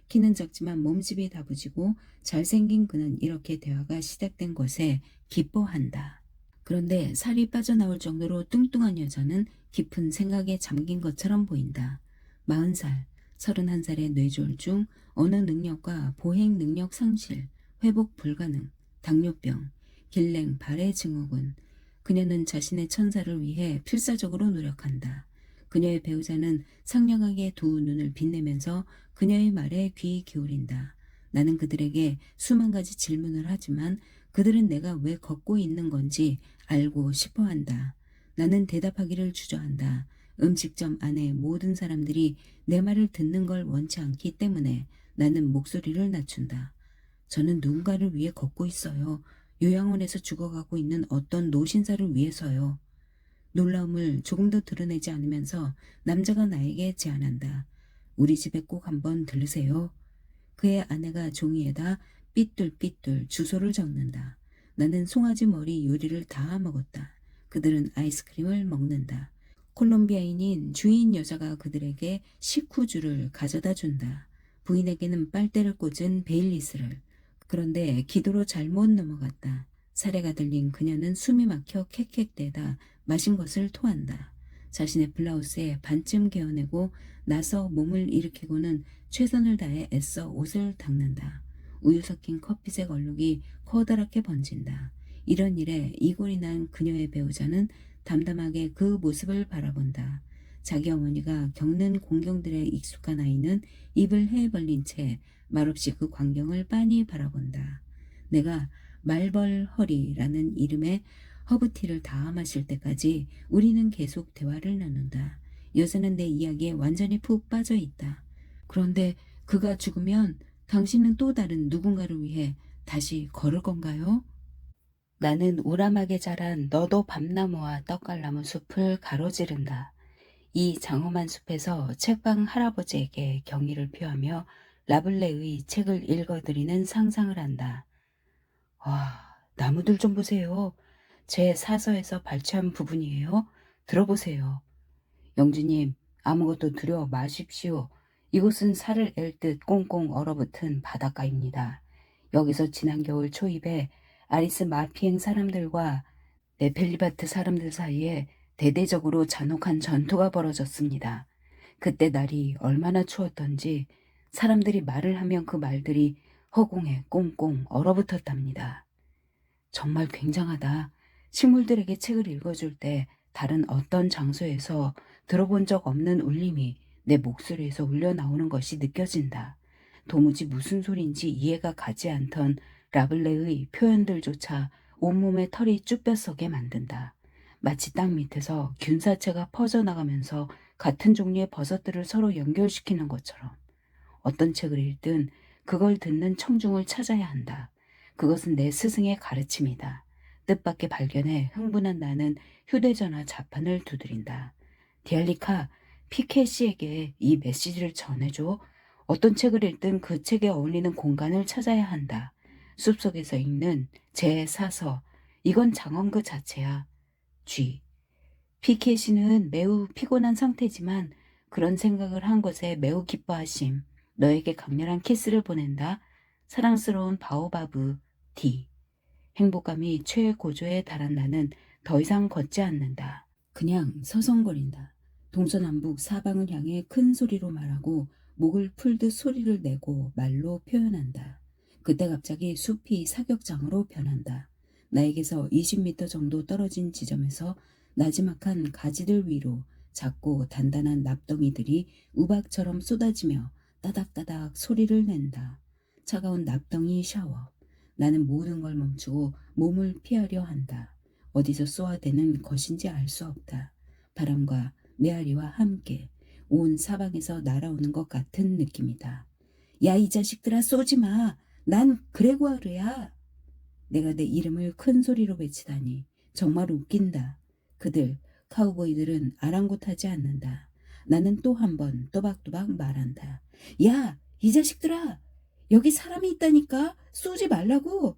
키는 작지만 몸집이 다부지고 잘생긴 그는 이렇게 대화가 시작된 것에 기뻐한다. 그런데 살이 빠져나올 정도로 뚱뚱한 여자는 깊은 생각에 잠긴 것처럼 보인다. 40살, 31살의 뇌졸중, 언어 능력과 보행 능력 상실, 회복 불가능, 당뇨병, 길랭 발해 증후군. 그녀는 자신의 천사를 위해 필사적으로 노력한다. 그녀의 배우자는 상냥하게 두 눈을 빛내면서 그녀의 말에 귀 기울인다. 나는 그들에게 수만 가지 질문을 하지만 그들은 내가 왜 걷고 있는 건지 알고 싶어 한다. 나는 대답하기를 주저한다. 음식점 안에 모든 사람들이 내 말을 듣는 걸 원치 않기 때문에 나는 목소리를 낮춘다. 저는 누군가를 위해 걷고 있어요. 요양원에서 죽어가고 있는 어떤 노신사를 위해서요. 놀라움을 조금 더 드러내지 않으면서 남자가 나에게 제안한다. 우리 집에 꼭 한번 들르세요. 그의 아내가 종이에다 삐뚤삐뚤 주소를 적는다. 나는 송아지 머리 요리를 다 먹었다. 그들은 아이스크림을 먹는다. 콜롬비아인인 주인 여자가 그들에게 식후주를 가져다 준다. 부인에게는 빨대를 꽂은 베일리스를. 그런데 기도로 잘못 넘어갔다. 사례가 들린 그녀는 숨이 막혀 캑캑대다 마신 것을 토한다. 자신의 블라우스에 반쯤 개어내고 나서 몸을 일으키고는 최선을 다해 애써 옷을 닦는다. 우유 섞인 커피색 얼룩이 커다랗게 번진다. 이런 일에 이골이 난 그녀의 배우자는 담담하게 그 모습을 바라본다. 자기 어머니가 겪는 공경들에 익숙한 아이는 입을 해 벌린 채 말없이 그 광경을 빤히 바라본다. 내가 말벌허리라는 이름의 허브티를 다 마실 때까지 우리는 계속 대화를 나눈다. 여자는 내 이야기에 완전히 푹 빠져 있다. 그런데 그가 죽으면 당신은 또 다른 누군가를 위해 다시 걸을 건가요? 나는 우람하게 자란 너도 밤나무와 떡갈나무 숲을 가로지른다. 이 장엄한 숲에서 책방 할아버지에게 경의를 표하며 라블레의 책을 읽어드리는 상상을 한다. 와, 나무들 좀 보세요. 제 사서에서 발췌한 부분이에요. 들어보세요. 영주님, 아무것도 두려워 마십시오. 이곳은 살을 앨 듯 꽁꽁 얼어붙은 바닷가입니다. 여기서 지난 겨울 초입에 아리스 마피행 사람들과 네펠리바트 사람들 사이에 대대적으로 잔혹한 전투가 벌어졌습니다. 그때 날이 얼마나 추웠던지 사람들이 말을 하면 그 말들이 허공에 꽁꽁 얼어붙었답니다. 정말 굉장하다. 식물들에게 책을 읽어줄 때 다른 어떤 장소에서 들어본 적 없는 울림이 내 목소리에서 울려 나오는 것이 느껴진다. 도무지 무슨 소린지 이해가 가지 않던 라블레의 표현들조차 온몸에 털이 쭈뼛서게 만든다. 마치 땅 밑에서 균사체가 퍼져나가면서 같은 종류의 버섯들을 서로 연결시키는 것처럼. 어떤 책을 읽든 그걸 듣는 청중을 찾아야 한다. 그것은 내 스승의 가르침이다. 뜻밖의 발견에 흥분한 나는 휴대전화 자판을 두드린다. 디알리카, 피케 씨에게 이 메시지를 전해줘. 어떤 책을 읽든 그 책에 어울리는 공간을 찾아야 한다. 숲속에서 읽는 제 사서. 이건 장엄 그 자체야. G. 피케 씨는 매우 피곤한 상태지만 그런 생각을 한 것에 매우 기뻐하심. 너에게 강렬한 키스를 보낸다. 사랑스러운 바오바브 D. 행복감이 최고조에 달한 나는 더 이상 걷지 않는다. 그냥 서성거린다. 동서남북 사방을 향해 큰 소리로 말하고 목을 풀듯 소리를 내고 말로 표현한다. 그때 갑자기 숲이 사격장으로 변한다. 나에게서 20m 정도 떨어진 지점에서 나지막한 가지들 위로 작고 단단한 납덩이들이 우박처럼 쏟아지며 따닥따닥 소리를 낸다. 차가운 납덩이 샤워. 나는 모든 걸 멈추고 몸을 피하려 한다. 어디서 쏘아대는 것인지 알 수 없다. 바람과 메아리와 함께 온 사방에서 날아오는 것 같은 느낌이다. 야, 이 자식들아, 쏘지 마. 난 그레고르야. 내가 내 이름을 큰 소리로 외치다니 정말 웃긴다. 그들, 카우보이들은 아랑곳하지 않는다. 나는 또 한 번 또박또박 말한다. 야, 이 자식들아, 여기 사람이 있다니까. 쏘지 말라고.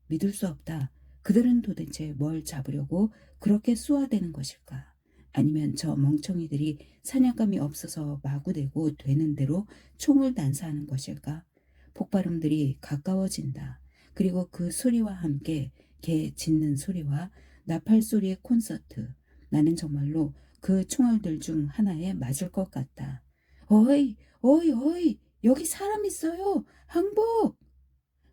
믿을 수 없다. 그들은 도대체 뭘 잡으려고 그렇게 쏘아대는 것일까? 아니면 저 멍청이들이 사냥감이 없어서 마구대고 되는 대로 총을 난사하는 것일까? 폭발음들이 가까워진다. 그리고 그 소리와 함께 개 짖는 소리와 나팔 소리의 콘서트. 나는 정말로 그 총알들 중 하나에 맞을 것 같다. 어이, 어이, 어이, 여기 사람 있어요. 항복!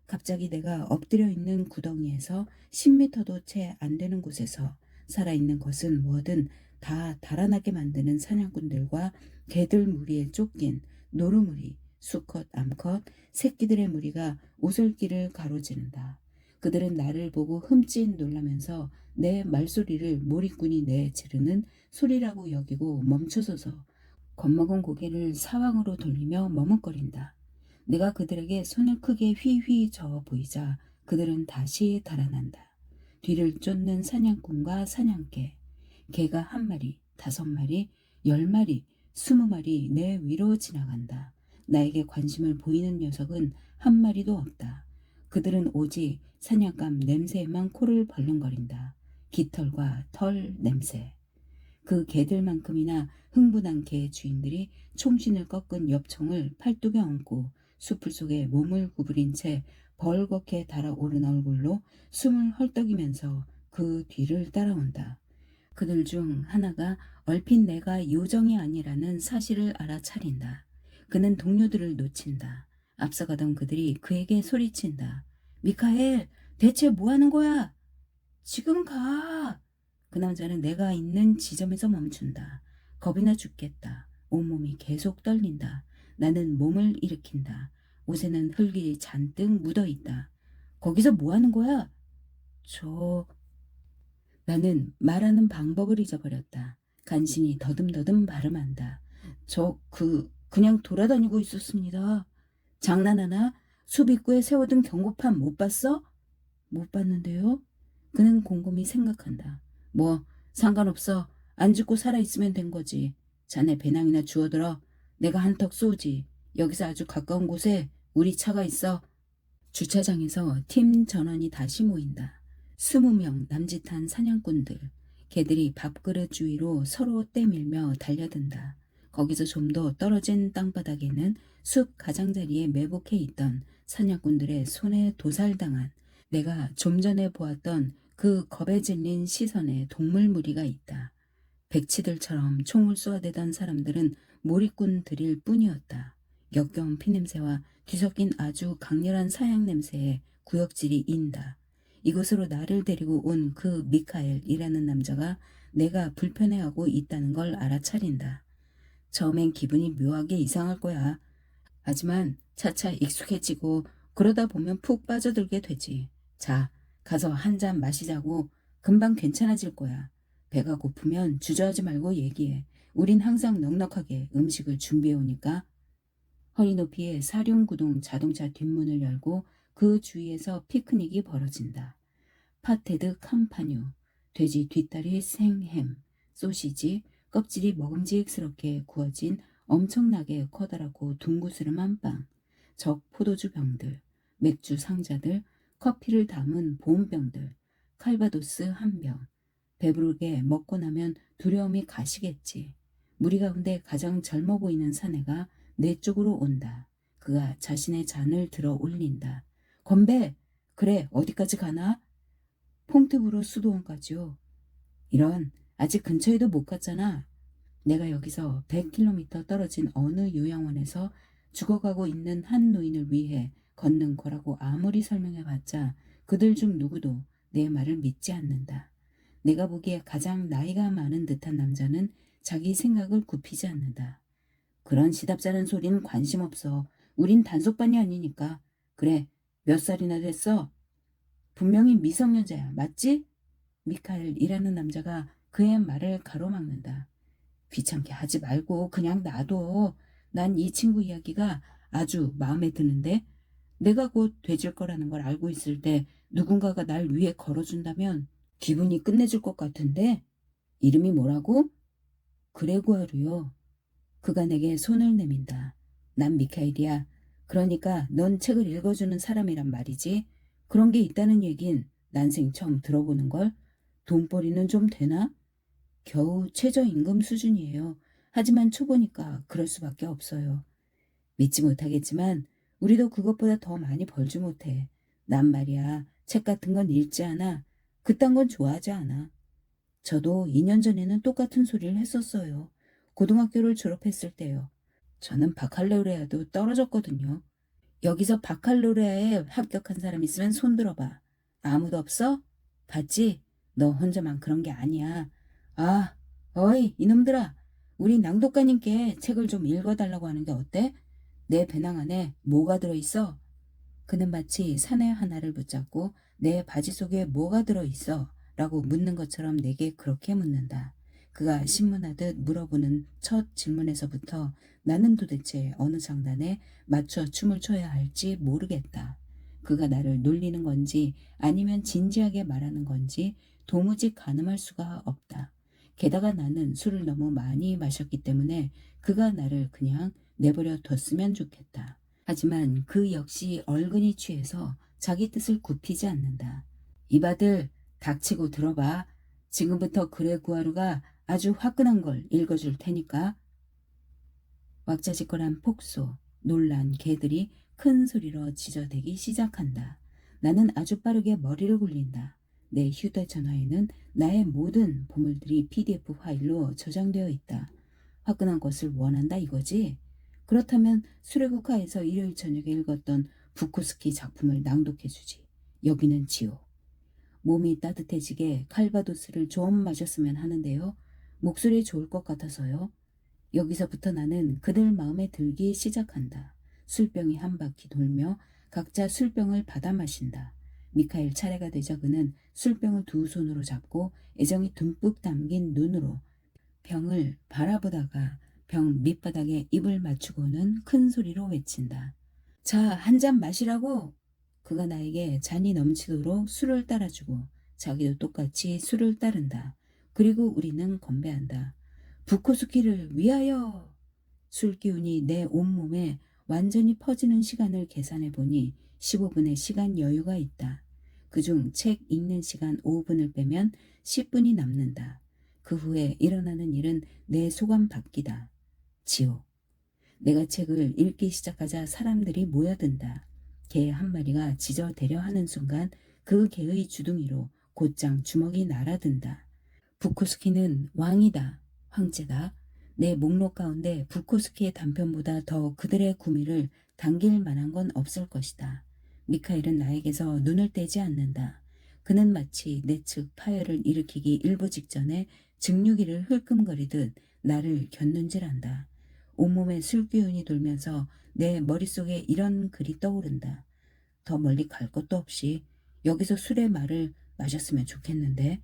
갑자기 내가 엎드려 있는 구덩이에서 10m도 채 안 되는 곳에서 살아있는 것은 뭐든 다 달아나게 만드는 사냥꾼들과 개들 무리에 쫓긴 노루무리, 수컷, 암컷, 새끼들의 무리가 오솔길을 가로지른다. 그들은 나를 보고 흠칫 놀라면서 내 말소리를 몰입꾼이 내 지르는 소리라고 여기고 멈춰서서 겁먹은 고개를 사방으로 돌리며 머뭇거린다. 내가 그들에게 손을 크게 휘휘 저어 보이자 그들은 다시 달아난다. 뒤를 쫓는 사냥꾼과 사냥개. 개가 1마리, 5마리, 10마리, 20마리 내 위로 지나간다. 나에게 관심을 보이는 녀석은 1마리도 없다. 그들은 오직 사냥감 냄새에만 코를 벌렁거린다. 깃털과 털 냄새. 그 개들만큼이나 흥분한 개 주인들이 총신을 꺾은 엽총을 팔뚝에 얹고 수풀 속에 몸을 구부린 채 벌겋게 달아오른 얼굴로 숨을 헐떡이면서 그 뒤를 따라온다. 그들 중 하나가 얼핏 내가 요정이 아니라는 사실을 알아차린다. 그는 동료들을 놓친다. 앞서가던 그들이 그에게 소리친다. 미카엘, 대체 뭐 하는 거야? 지금 가. 그 남자는 내가 있는 지점에서 멈춘다. 겁이나 죽겠다. 온몸이 계속 떨린다. 나는 몸을 일으킨다. 옷에는 흙이 잔뜩 묻어있다. 거기서 뭐 하는 거야? 저... 나는 말하는 방법을 잊어버렸다. 간신히 더듬더듬 발음한다. 그냥 돌아다니고 있었습니다. 장난하나? 숲 입구에 세워둔 경고판 못 봤어? 못 봤는데요? 그는 곰곰이 생각한다. 뭐 상관없어. 안 죽고 살아있으면 된 거지. 자네 배낭이나 주워들어. 내가 한턱 쏘지. 여기서 아주 가까운 곳에 우리 차가 있어. 주차장에서 팀 전원이 다시 모인다. 20명 남짓한 사냥꾼들. 개들이 밥그릇 주위로 서로 떼밀며 달려든다. 거기서 좀 더 떨어진 땅바닥에는 숲 가장자리에 매복해 있던 사냥꾼들의 손에 도살당한 내가 좀 전에 보았던 그 겁에 질린 시선의 동물 무리가 있다. 백치들처럼 총을 쏘아대던 사람들은 몰입꾼들일 뿐이었다. 역겨운 피냄새와 뒤섞인 아주 강렬한 사양 냄새에 구역질이 인다. 이곳으로 나를 데리고 온 그 미카엘이라는 남자가 내가 불편해하고 있다는 걸 알아차린다. 처음엔 기분이 묘하게 이상할 거야. 하지만 차차 익숙해지고 그러다 보면 푹 빠져들게 되지. 자, 가서 한 잔 마시자고. 금방 괜찮아질 거야. 배가 고프면 주저하지 말고 얘기해. 우린 항상 넉넉하게 음식을 준비해 오니까. 허리 높이의 사륜구동 자동차 뒷문을 열고 그 주위에서 피크닉이 벌어진다. 파테드 캄파뉴, 돼지 뒷다리 생햄, 소시지, 껍질이 먹음직스럽게 구워진 엄청나게 커다랗고 둥그스름한 빵, 적 포도주 병들, 맥주 상자들, 커피를 담은 보온병들, 칼바도스 한 병. 배부르게 먹고 나면 두려움이 가시겠지. 무리 가운데 가장 젊어 보이는 사내가 내 쪽으로 온다. 그가 자신의 잔을 들어 올린다. 건배! 그래, 어디까지 가나? 퐁트브로 수도원까지요. 이런, 아직 근처에도 못 갔잖아. 내가 여기서 100km 떨어진 어느 요양원에서 죽어가고 있는 한 노인을 위해 걷는 거라고 아무리 설명해봤자 그들 중 누구도 내 말을 믿지 않는다. 내가 보기에 가장 나이가 많은 듯한 남자는 자기 생각을 굽히지 않는다. 그런 시답잖은 소리는 관심 없어. 우린 단속반이 아니니까. 그래, 몇 살이나 됐어? 분명히 미성년자야. 맞지? 미카엘이라는 남자가 그의 말을 가로막는다. 귀찮게 하지 말고 그냥 놔둬. 난 이 친구 이야기가 아주 마음에 드는데 내가 곧 돼질 거라는 걸 알고 있을 때 누군가가 날 위해 걸어준다면 기분이 끝내줄 것 같은데 이름이 뭐라고? 그레고아루요. 그가 내게 손을 내민다. 난 미카엘이야. 그러니까 넌 책을 읽어주는 사람이란 말이지. 그런 게 있다는 얘긴 난생 처음 들어보는걸. 돈벌이는 좀 되나? 겨우 최저임금 수준이에요. 하지만 초보니까 그럴 수밖에 없어요. 믿지 못하겠지만 우리도 그것보다 더 많이 벌지 못해. 난 말이야. 책 같은 건 읽지 않아. 그딴 건 좋아하지 않아. 저도 2년 전에는 똑같은 소리를 했었어요. 고등학교를 졸업했을 때요. 저는 바칼로레아도 떨어졌거든요. 여기서 바칼로레아에 합격한 사람 있으면 손 들어봐. 아무도 없어? 봤지? 너 혼자만 그런 게 아니야. 아, 어이, 이놈들아. 우리 낭독가님께 책을 좀 읽어달라고 하는 게 어때? 내 배낭 안에 뭐가 들어있어? 그는 마치 사내 하나를 붙잡고 내 바지 속에 뭐가 들어있어? 라고 묻는 것처럼 내게 그렇게 묻는다. 그가 신문하듯 물어보는 첫 질문에서부터 나는 도대체 어느 장단에 맞춰 춤을 춰야 할지 모르겠다. 그가 나를 놀리는 건지 아니면 진지하게 말하는 건지 도무지 가늠할 수가 없다. 게다가 나는 술을 너무 많이 마셨기 때문에 그가 나를 그냥 내버려 뒀으면 좋겠다. 하지만 그 역시 얼근이 취해서 자기 뜻을 굽히지 않는다. 이바들 닥치고 들어봐. 지금부터 그레구아루가 아주 화끈한 걸 읽어줄 테니까. 왁자지껄한 폭소, 놀란 개들이 큰 소리로 짖어대기 시작한다. 나는 아주 빠르게 머리를 굴린다. 내 휴대전화에는 나의 모든 보물들이 PDF 파일로 저장되어 있다. 화끈한 것을 원한다 이거지? 그렇다면 수레국화에서 일요일 저녁에 읽었던 부코스키 작품을 낭독해주지. 여기는 지옥. 몸이 따뜻해지게 칼바도스를 좀 마셨으면 하는데요. 목소리 좋을 것 같아서요. 여기서부터 나는 그들 마음에 들기 시작한다. 술병이 한 바퀴 돌며 각자 술병을 받아 마신다. 미카엘 차례가 되자 그는 술병을 두 손으로 잡고 애정이 듬뿍 담긴 눈으로 병을 바라보다가 병 밑바닥에 입을 맞추고는 큰 소리로 외친다. 자, 한 잔 마시라고! 그가 나에게 잔이 넘치도록 술을 따라주고 자기도 똑같이 술을 따른다. 그리고 우리는 건배한다. 부코스키를 위하여! 술 기운이 내 온몸에 완전히 퍼지는 시간을 계산해 보니 15분의 시간 여유가 있다. 그중 책 읽는 시간 5분을 빼면 10분이 남는다. 그 후에 일어나는 일은 내 소감 밖이다. 지옥. 내가 책을 읽기 시작하자 사람들이 모여든다. 개 한 마리가 짖어대려 하는 순간 그 개의 주둥이로 곧장 주먹이 날아든다. 부코스키는 왕이다. 황제다. 내 목록 가운데 부코스키의 단편보다 더 그들의 구미를 당길 만한 건 없을 것이다. 미카엘은 나에게서 눈을 떼지 않는다. 그는 마치 내 측 파열을 일으키기 일부 직전에 증류기를 흘끔거리듯 나를 곁눈질한다. 온몸에 술기운이 돌면서 내 머릿속에 이런 글이 떠오른다. 더 멀리 갈 것도 없이 여기서 술의 말을 마셨으면 좋겠는데.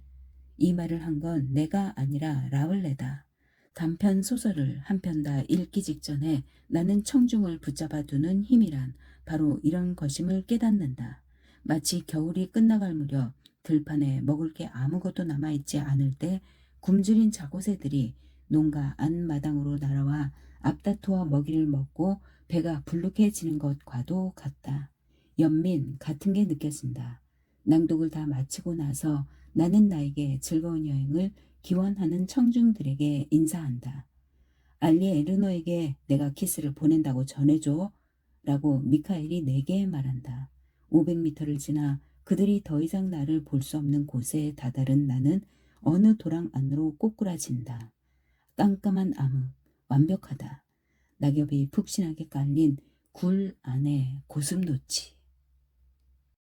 이 말을 한 건 내가 아니라 라울레다. 단편 소설을 한 편 다 읽기 직전에 나는 청중을 붙잡아 두는 힘이란 바로 이런 것임을 깨닫는다. 마치 겨울이 끝나갈 무렵 들판에 먹을 게 아무것도 남아있지 않을 때 굶주린 작고새들이 농가 안마당으로 날아와 앞다투어 먹이를 먹고 배가 불룩해지는 것과도 같다. 연민 같은 게 느껴진다. 낭독을 다 마치고 나서 나는 나에게 즐거운 여행을 기원하는 청중들에게 인사한다. 알리 에르노에게 내가 키스를 보낸다고 전해줘. 라고 미카엘이 내게 말한다. 500m를 지나 그들이 더 이상 나를 볼 수 없는 곳에 다다른 나는 어느 도랑 안으로 꼬꾸라진다. 깜깜한 암흑, 완벽하다. 낙엽이 푹신하게 깔린 굴 안에 고슴도치.